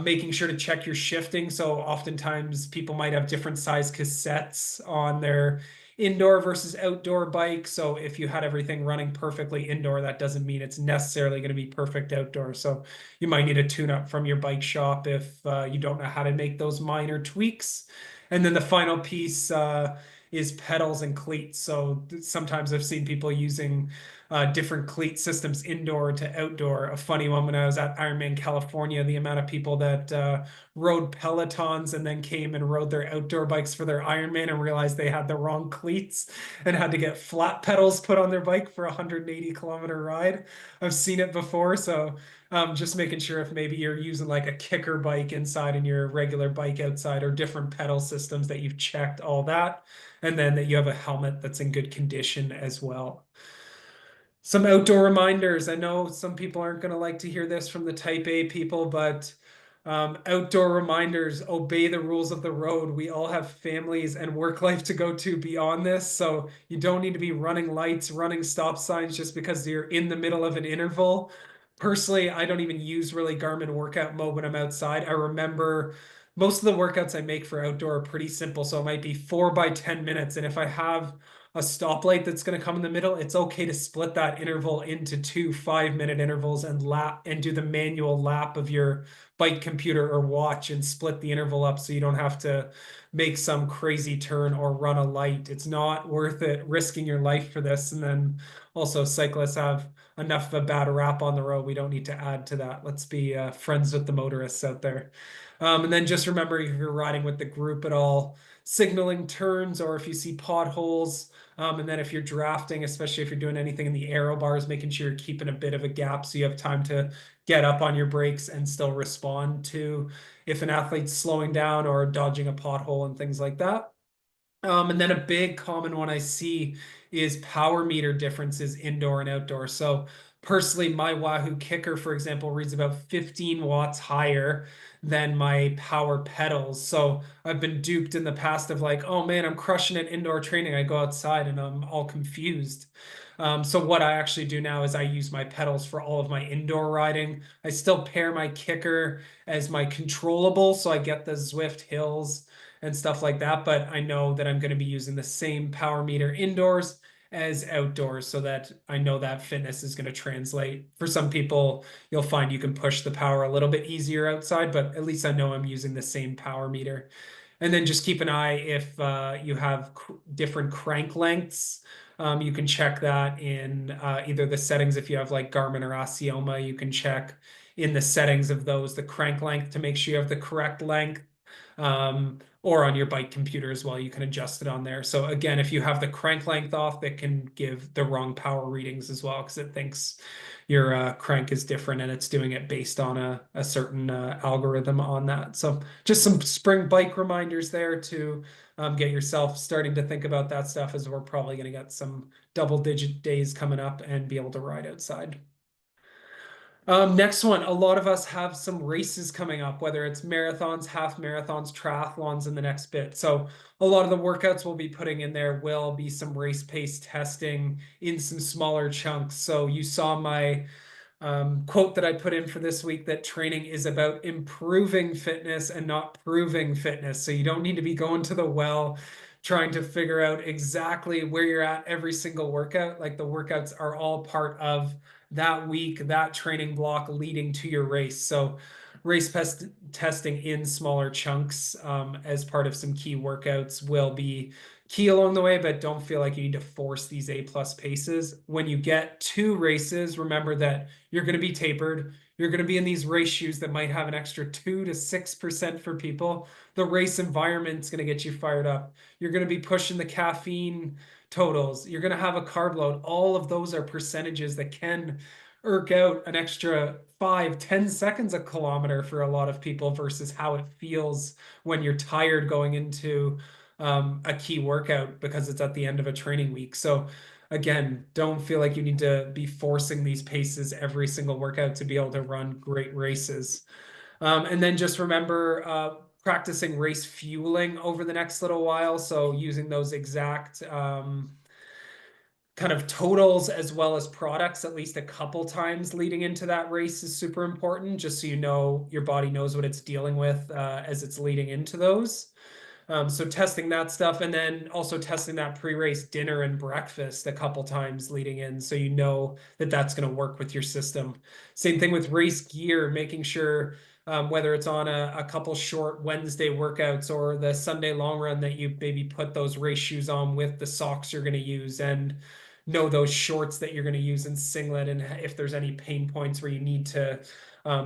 Making sure to check your shifting. So oftentimes people might have different size cassettes on their indoor versus outdoor bike. So if you had everything running perfectly indoor, that doesn't mean it's necessarily going to be perfect outdoor. So you might need a tune up from your bike shop if you don't know how to make those minor tweaks. And then the final piece is pedals and cleats. So sometimes I've seen people using different cleat systems indoor to outdoor. A funny one when I was at Ironman California, the amount of people that rode Pelotons and then came and rode their outdoor bikes for their Ironman and realized they had the wrong cleats and had to get flat pedals put on their bike for a 180-kilometer ride. I've seen it before, so just making sure if maybe you're using like a kicker bike inside and your regular bike outside, or different pedal systems, that you've checked all that, and then that you have a helmet that's in good condition as well. Some outdoor reminders. I know some people aren't going to like to hear this from the type A people, but outdoor reminders: obey the rules of the road. We all have families and work life to go to beyond this. So you don't need to be running lights, running stop signs just because you're in the middle of an interval. Personally, I don't even use really Garmin workout mode when I'm outside. I remember most of the workouts I make for outdoor are pretty simple. So it might be 4 by 10 minutes. And if I have a stoplight that's going to come in the middle, it's okay to split that interval into 2 5-minute intervals and lap and do the manual lap of your bike computer or watch and split the interval up so you don't have to make some crazy turn or run a light. It's not worth it risking your life for this. And then also, cyclists have enough of a bad rap on the road. We don't need to add to that. Let's be friends with the motorists out there. And then just remember, if you're riding with the group at all, signaling turns or if you see potholes. And then if you're drafting, especially if you're doing anything in the aero bars, making sure you're keeping a bit of a gap so you have time to get up on your brakes and still respond to if an athlete's slowing down or dodging a pothole and things like that. And then a big common one I see is power meter differences indoor and outdoor. So personally, my Wahoo kicker, for example, reads about 15 watts higher than my power pedals. So I've been duped in the past of like, oh man, I'm crushing it indoor training. I go outside and I'm all confused. So what I actually do now is I use my pedals for all of my indoor riding. I still pair my kicker as my controllable, so I get the Zwift hills and stuff like that. But I know that I'm going to be using the same power meter indoors as outdoors so that I know that fitness is going to translate. For some people, you'll find you can push the power a little bit easier outside, but at least I know I'm using the same power meter. And then just keep an eye if you have different crank lengths. You can check that in either the settings. If you have like Garmin or Asioma, you can check in the settings of those the crank length to make sure you have the correct length. Or on your bike computer as well, you can adjust it on there. So again, if you have the crank length off, that can give the wrong power readings as well because it thinks your crank is different and it's doing it based on a certain algorithm on that. So just some spring bike reminders there to get yourself starting to think about that stuff, as we're probably going to get some double-digit days coming up and be able to ride outside. Next one, a lot of us have some races coming up, whether it's marathons, half marathons, triathlons in the next bit. So a lot of the workouts we'll be putting in there will be some race pace testing in some smaller chunks. So you saw my quote that I put in for this week, that training is about improving fitness and not proving fitness. So you don't need to be going to the well trying to figure out exactly where you're at every single workout. Like, the workouts are all part of that week, that training block leading to your race. So testing in smaller chunks as part of some key workouts will be key along the way, but don't feel like you need to force these A+ paces. When you get to races, remember that you're going to be tapered. You're going to be in these race shoes that might have an extra 2 to 6% for people. The race environment's going to get you fired up. You're going to be pushing the caffeine totals. You're going to have a carb load. All of those are percentages that can irk out an extra 5, 10 seconds a kilometer for a lot of people versus how it feels when you're tired going into a key workout because it's at the end of a training week. So again, don't feel like you need to be forcing these paces every single workout to be able to run great races. And then just remember practicing race fueling over the next little while. So using those exact kind of totals as well as products at least a couple times leading into that race is super important, just so you know your body knows what it's dealing with as it's leading into those. So testing that stuff, and then also testing that pre-race dinner and breakfast a couple times leading in, so you know that that's going to work with your system. Same thing with race gear, making sure whether it's on a couple short Wednesday workouts or the Sunday long run that you maybe put those race shoes on with the socks you're going to use, and know those shorts that you're going to use in singlet, and if there's any pain points where you need to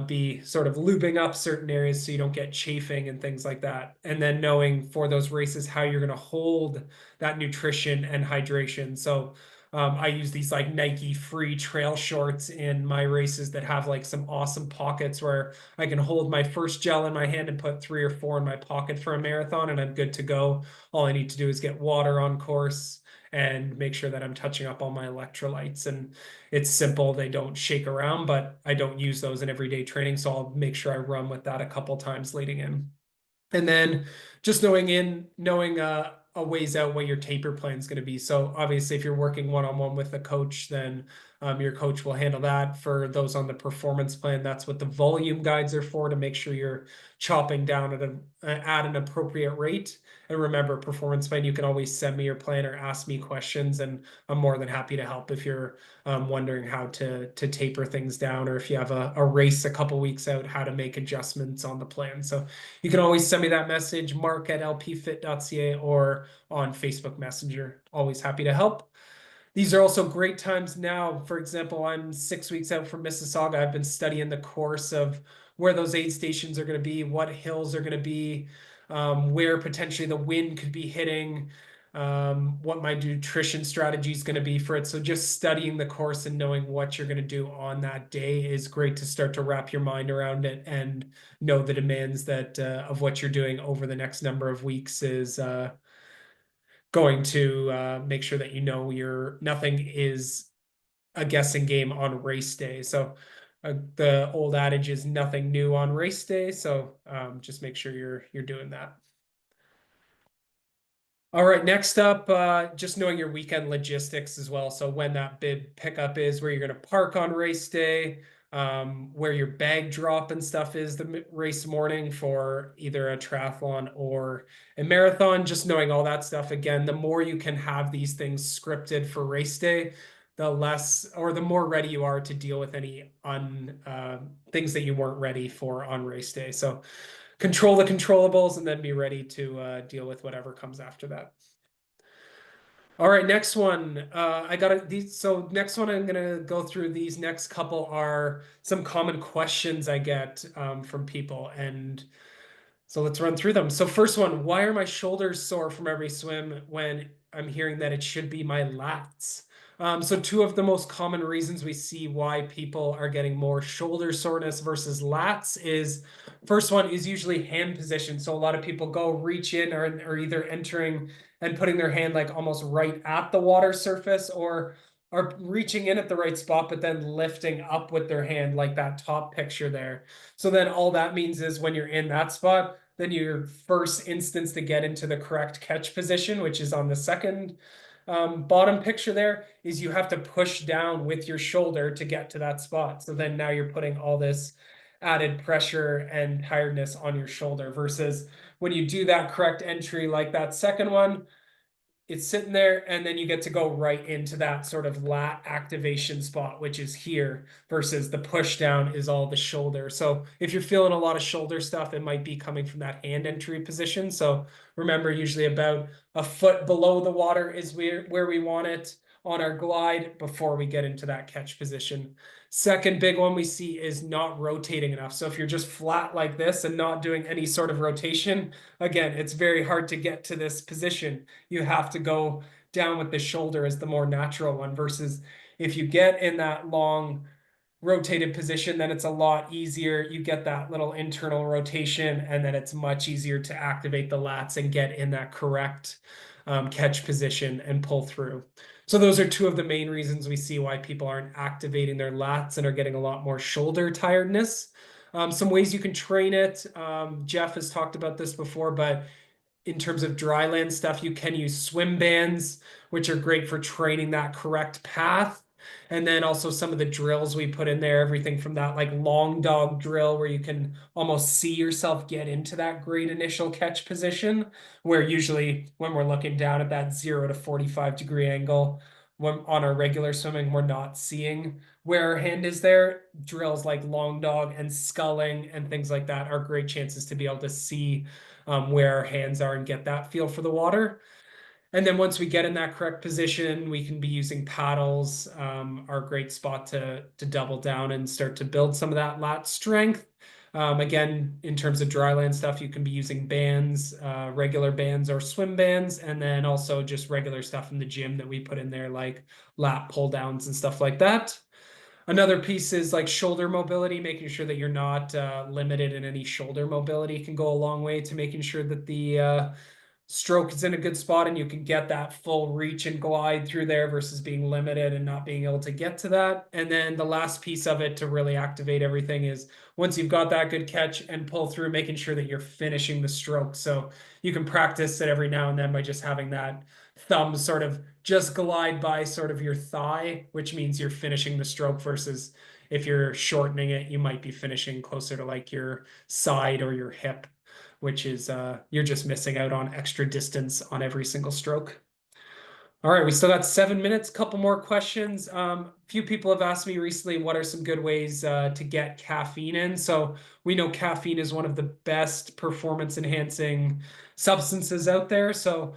be sort of lubing up certain areas so you don't get chafing and things like that. And then knowing for those races how you're going to hold that nutrition and hydration. So I use these like Nike free trail shorts in my races that have like some awesome pockets where I can hold my first gel in my hand and put 3 or 4 in my pocket for a marathon, and I'm good to go. All I need to do is get water on course and make sure that I'm touching up all my electrolytes. And it's simple, they don't shake around, but I don't use those in everyday training. So I'll make sure I run with that a couple times leading in. And then just knowing a ways out what your taper plan is going to be. So obviously, if you're working one-on-one with a coach, then your coach will handle that. For those on the performance plan, that's what the volume guides are for, to make sure you're chopping down at an appropriate rate. And remember, performance plan, you can always send me your plan or ask me questions, and I'm more than happy to help if you're wondering how to taper things down, or if you have a race a couple weeks out, how to make adjustments on the plan. So you can always send me that message, mark@lpfit.ca, or on Facebook Messenger. Always happy to help. These are also great times now. For example, I'm 6 weeks out from Mississauga. I've been studying the course of where those aid stations are going to be, what hills are going to be, where potentially the wind could be hitting, what my nutrition strategy is going to be for it. So just studying the course and knowing what you're going to do on that day is great to start to wrap your mind around it and know the demands that of what you're doing over the next number of weeks is going to make sure that you know nothing is a guessing game on race day. So the old adage is nothing new on race day. So just make sure you're doing that. All right, next up, just knowing your weekend logistics as well. So when that bid pickup is, where you're going to park on race day, where your bag drop and stuff is the race morning for either a triathlon or a marathon. Just knowing all that stuff. Again, the more you can have these things scripted for race day, the less or the more ready you are to deal with any things that you weren't ready for on race day. So control the controllables and then be ready to deal with whatever comes after that. All right, next one. I got these. So next one, I'm gonna go through these next couple are some common questions I get from people, and so let's run through them. So first one, why are my shoulders sore from every swim when I'm hearing that it should be my lats? So two of the most common reasons we see why people are getting more shoulder soreness versus lats is first one is usually hand position. So a lot of people go reach in or either entering and putting their hand like almost right at the water surface, or are reaching in at the right spot, but then lifting up with their hand like that top picture there. So then all that means is when you're in that spot, then your first instance to get into the correct catch position, which is on the second bottom picture there, is you have to push down with your shoulder to get to that spot. So then now you're putting all this added pressure and tiredness on your shoulder versus when you do that correct entry like that second one, it's sitting there, and then you get to go right into that sort of lat activation spot, which is here, versus the push down is all the shoulder. So if you're feeling a lot of shoulder stuff, it might be coming from that hand entry position. So remember, usually about a foot below the water is where we want it on our glide before we get into that catch position. Second big one we see is not rotating enough. So if you're just flat like this and not doing any sort of rotation, again, it's very hard to get to this position. You have to go down with the shoulder as the more natural one, versus if you get in that long rotated position, then it's a lot easier. You get that little internal rotation, and then it's much easier to activate the lats and get in that correct catch position and pull through. So those are two of the main reasons we see why people aren't activating their lats and are getting a lot more shoulder tiredness. Some ways you can train it. Jeff has talked about this before, but in terms of dry land stuff, you can use swim bands, which are great for training that correct path. And then also some of the drills we put in there, everything from that like long dog drill where you can almost see yourself get into that great initial catch position, where usually when we're looking down at that 0 to 45 degree angle, when on our regular swimming, we're not seeing where our hand is there. Drills like long dog and sculling and things like that are great chances to be able to see where our hands are and get that feel for the water. And then once we get in that correct position, we can be using paddles, are a great spot to double down and start to build some of that lat strength. Again, in terms of dryland stuff, you can be using bands, regular bands or swim bands, and then also just regular stuff in the gym that we put in there, like lat pull downs and stuff like that. Another piece is like shoulder mobility, making sure that you're not limited in any shoulder mobility can go a long way to making sure that the stroke is in a good spot and you can get that full reach and glide through there versus being limited and not being able to get to that. And then the last piece of it to really activate everything is once you've got that good catch and pull through, making sure that you're finishing the stroke. So you can practice it every now and then by just having that thumb sort of just glide by sort of your thigh, which means you're finishing the stroke versus if you're shortening it, you might be finishing closer to like your side or your hip, which is you're just missing out on extra distance on every single stroke. All right, we still got 7 minutes. Couple more questions. A few people have asked me recently, what are some good ways to get caffeine in? So we know caffeine is one of the best performance enhancing substances out there. So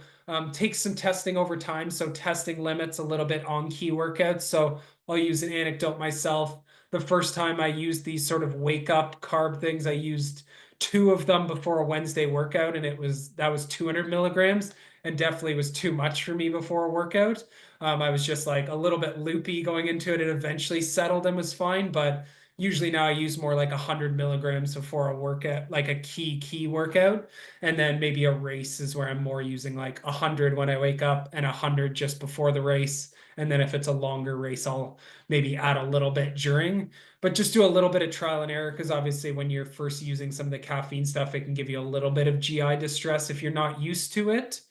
takes some testing over time. So testing limits a little bit on key workouts. So I'll use an anecdote myself. The first time I used these sort of wake up carb things, I used two of them before a Wednesday workout, and that was 200 milligrams and definitely was too much for me before a workout. I was just like a little bit loopy going into it. It eventually settled and was fine, but usually now I use more like 100 milligrams before a workout, like a key workout. And then maybe a race is where I'm more using like 100 when I wake up and 100 just before the race. And then if it's a longer race, I'll maybe add a little bit during, but just do a little bit of trial and error because obviously when you're first using some of the caffeine stuff, it can give you a little bit of GI distress if you're not used to it.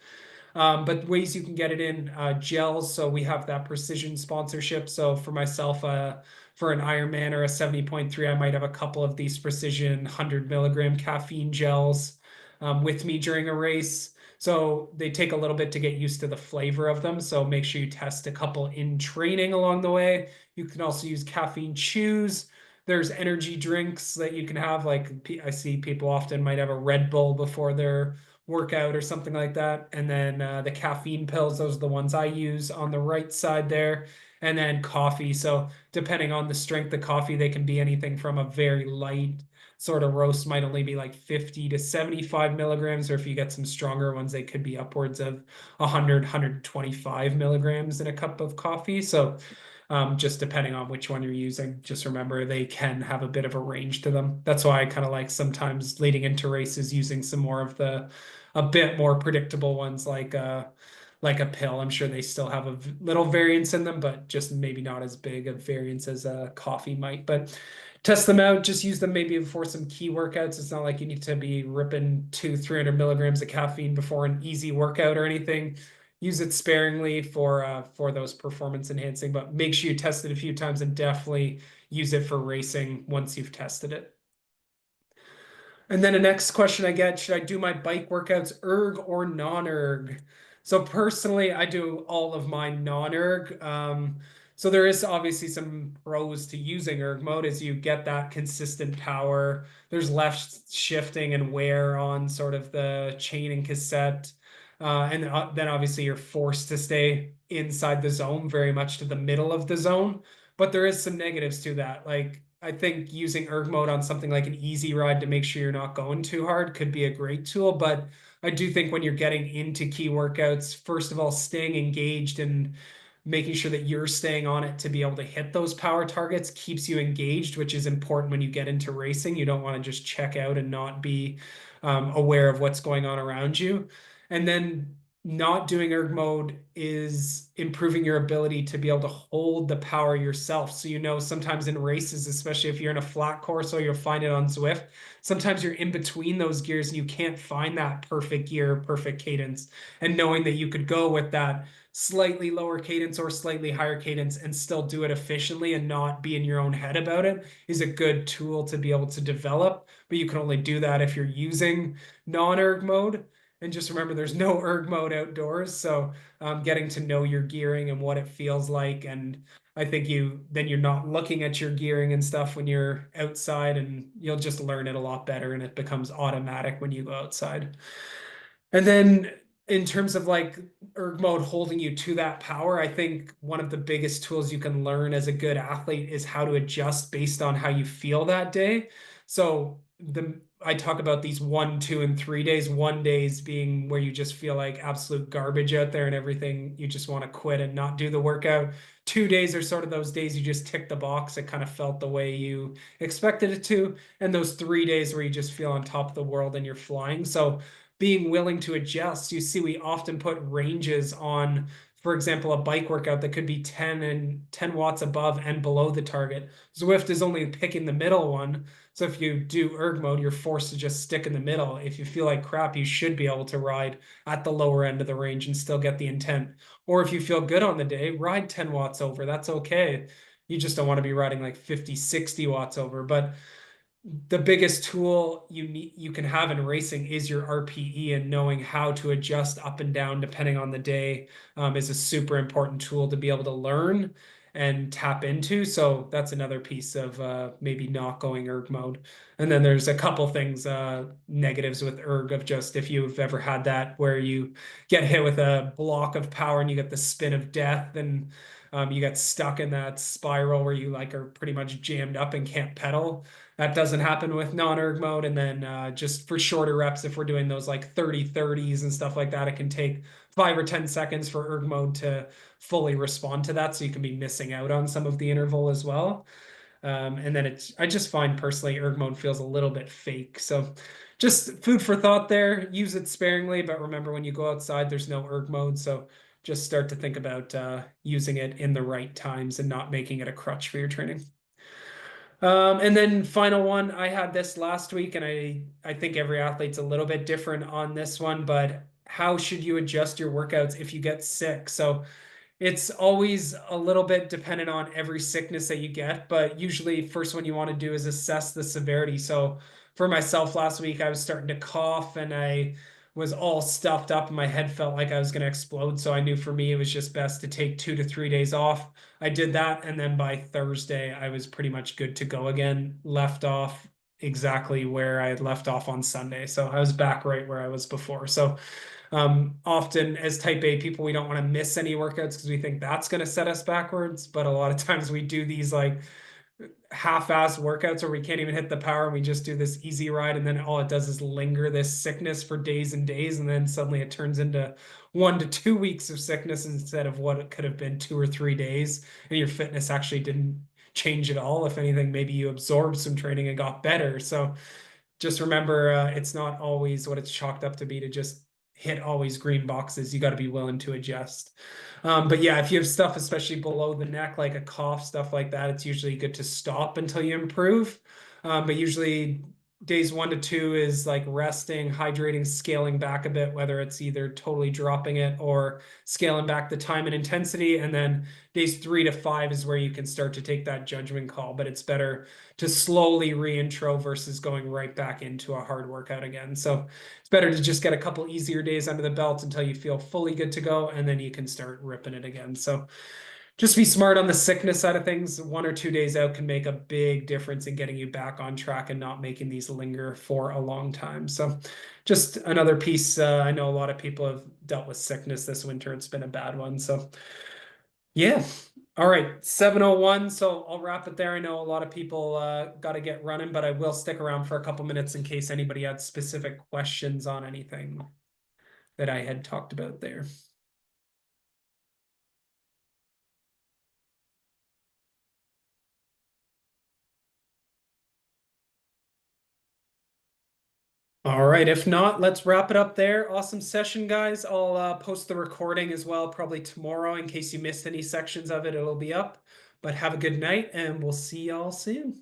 But ways you can get it in gels. So we have that precision sponsorship. So for myself, for an Ironman or a 70.3, I might have a couple of these precision 100 milligram caffeine gels with me during a race. So they take a little bit to get used to the flavor of them. So make sure you test a couple in training along the way. You can also use caffeine chews. There's energy drinks that you can have. Like I see people often might have a Red Bull before their workout or something like that. And then the caffeine pills, those are the ones I use on the right side there. And then coffee. So depending on the strength of coffee, they can be anything from a very light sort of roast might only be like 50 to 75 milligrams, or if you get some stronger ones, they could be upwards of 100, 125 milligrams in a cup of coffee. So just depending on which one you're using, just remember they can have a bit of a range to them. That's why I kind of like sometimes leading into races using some more of the a bit more predictable ones like a pill. I'm sure they still have a little variance in them, but just maybe not as big of variance as a coffee might. But test them out. Just use them maybe before some key workouts. It's not like you need to be ripping 300 milligrams of caffeine before an easy workout or anything. Use it sparingly for those performance enhancing, but make sure you test it a few times and definitely use it for racing once you've tested it. And then the next question I get, should I do my bike workouts erg or non-erg? So personally, I do all of my non-erg. So there is obviously some pros to using erg mode as you get that consistent power. There's less shifting and wear on sort of the chain and cassette. And then obviously you're forced to stay inside the zone, very much to the middle of the zone. But there is some negatives to that. Like I think using erg mode on something like an easy ride to make sure you're not going too hard could be a great tool. But I do think when you're getting into key workouts, first of all, staying engaged and making sure that you're staying on it to be able to hit those power targets keeps you engaged, which is important when you get into racing. You don't want to just check out and not be aware of what's going on around you. And then not doing erg mode is improving your ability to be able to hold the power yourself. So, sometimes in races, especially if you're in a flat course, or you'll find it on Zwift, sometimes you're in between those gears and you can't find that perfect gear, perfect cadence. And knowing that you could go with that slightly lower cadence or slightly higher cadence and still do it efficiently and not be in your own head about it is a good tool to be able to develop. But you can only do that if you're using non-erg mode. And just remember, there's no erg mode outdoors. So getting to know your gearing and what it feels like. And I think you're not looking at your gearing and stuff when you're outside, and you'll just learn it a lot better and it becomes automatic when you go outside. And then in terms of like erg mode holding you to that power, I think one of the biggest tools you can learn as a good athlete is how to adjust based on how you feel that day. So I talk about these 1, 2, and 3 days. 1 days being where you just feel like absolute garbage out there and everything, you just want to quit and not do the workout. 2 days are sort of those days you just tick the box. It kind of felt the way you expected it to. And those 3 days where you just feel on top of the world and you're flying. So being willing to adjust. You see, we often put ranges on, for example, a bike workout that could be 10 watts above and below the target. Zwift is only picking the middle one. So if you do erg mode, you're forced to just stick in the middle. If you feel like crap, you should be able to ride at the lower end of the range and still get the intent. Or if you feel good on the day, ride 10 watts over. That's okay. You just don't want to be riding like 50, 60 watts over. But the biggest tool you can have in racing is your RPE, and knowing how to adjust up and down depending on the day is a super important tool to be able to learn and tap into. So that's another piece of maybe not going erg mode. And then there's a couple things, negatives with erg, of just if you've ever had that where you get hit with a block of power and you get the spin of death, and you get stuck in that spiral where you like are pretty much jammed up and can't pedal. That doesn't happen with non-erg mode. And then just for shorter reps, if we're doing those like 30-30s and stuff like that, it can take 5 or 10 seconds for erg mode to fully respond to that. So you can be missing out on some of the interval as well. And then I just find personally erg mode feels a little bit fake. So just food for thought there. Use it sparingly, but remember when you go outside, there's no erg mode. So just start to think about using it in the right times and not making it a crutch for your training. And then final one, I had this last week, and I think every athlete's a little bit different on this one, but how should you adjust your workouts if you get sick? So it's always a little bit dependent on every sickness that you get, but usually first one you want to do is assess the severity. So for myself last week, I was starting to cough and I was all stuffed up and my head felt like I was going to explode. So I knew for me it was just best to take 2 to 3 days off. I did that, and then by Thursday I was pretty much good to go again, left off exactly where I had left off on Sunday. So I was back right where I was before. So often as type A people, we don't want to miss any workouts because we think that's going to set us backwards. But a lot of times we do these like half-assed workouts where we can't even hit the power and we just do this easy ride, and then all it does is linger this sickness for days and days, and then suddenly it turns into 1 to 2 weeks of sickness instead of what it could have been 2 or 3 days, and your fitness actually didn't change at all. If anything, maybe you absorbed some training and got better. So just remember, it's not always what it's chalked up to be to just hit always green boxes. You got to be willing to adjust. But yeah, if you have stuff, especially below the neck, like a cough, stuff like that, it's usually good to stop until you improve. But usually days 1 to 2 is like resting, hydrating, scaling back a bit, whether it's either totally dropping it or scaling back the time and intensity. And then days 3 to 5 is where you can start to take that judgment call, but it's better to slowly reintro versus going right back into a hard workout again. So it's better to just get a couple easier days under the belt until you feel fully good to go, and then you can start ripping it again. So just be smart on the sickness side of things. 1 or 2 days out can make a big difference in getting you back on track and not making these linger for a long time. So just another piece. I know a lot of people have dealt with sickness this winter. It's been a bad one. So yeah. All right, 7:01. So I'll wrap it there. I know a lot of people got to get running, but I will stick around for a couple minutes in case anybody had specific questions on anything that I had talked about there. All right, if not, let's wrap it up there. Awesome session, guys. I'll post the recording as well, probably tomorrow, in case you missed any sections of it, it'll be up. But have a good night, and we'll see y'all soon.